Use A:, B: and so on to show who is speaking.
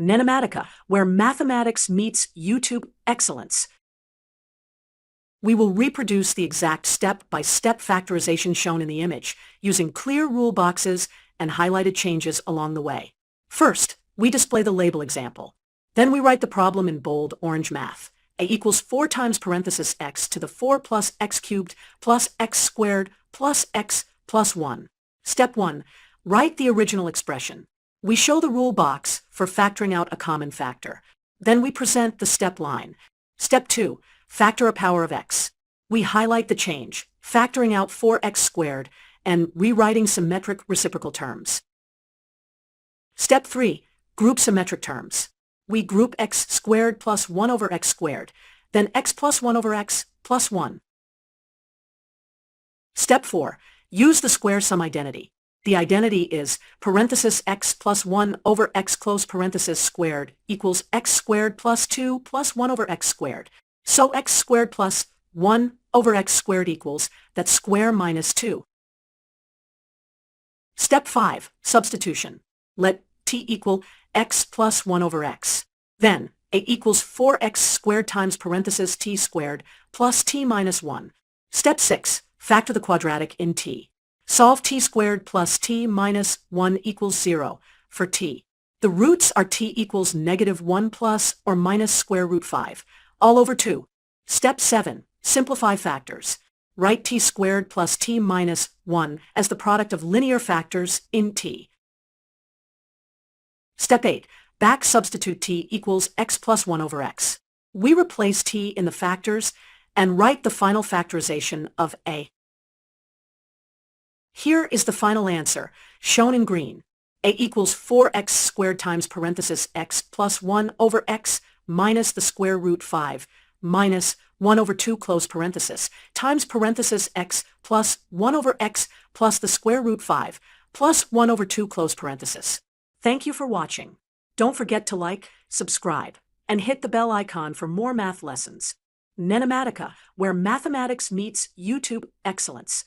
A: NENOMATICA, where mathematics meets YouTube excellence. We will reproduce the exact step-by-step factorization shown in the image, using clear rule boxes and highlighted changes along the way. First, we display the label example. Then we write the problem in bold orange math. A equals 4 times parenthesis x to the 4 plus x cubed plus x squared plus x plus 1. Step 1. Write the original expression. We show the rule box for factoring out a common factor. Then we present the step line. Step 2. Factor a power of x. We highlight the change, factoring out 4x squared and rewriting symmetric reciprocal terms. Step 3. Group symmetric terms. We group x squared plus 1 over x squared, then x plus 1 over x plus 1. Step 4. Use the square sum identity. The identity is parenthesis x plus 1 over x close parenthesis squared equals x squared plus 2 plus 1 over x squared. So x squared plus 1 over x squared equals that square minus 2. Step 5. Substitution. Let t equal x plus 1 over x. Then, a equals 4x squared times parenthesis t squared plus t minus 1. Step 6. Factor the quadratic in t. Solve t squared plus t minus 1 equals 0 for t. The roots are t equals negative 1 plus or minus square root 5, all over 2. Step 7. Simplify factors. Write t squared plus t minus 1 as the product of linear factors in t. Step 8. Back substitute t equals x plus 1 over x. We replace t in the factors and write the final factorization of a. Here is the final answer, shown in green. A equals 4x squared times parenthesis x plus 1 over x minus the square root 5 minus 1 over 2 close parenthesis times parenthesis x plus 1 over x plus the square root 5 plus 1 over 2 close parenthesis. Thank you for watching. Don't forget to like, subscribe, and hit the bell icon for more math lessons. NENOMATICA, where mathematics meets YouTube excellence.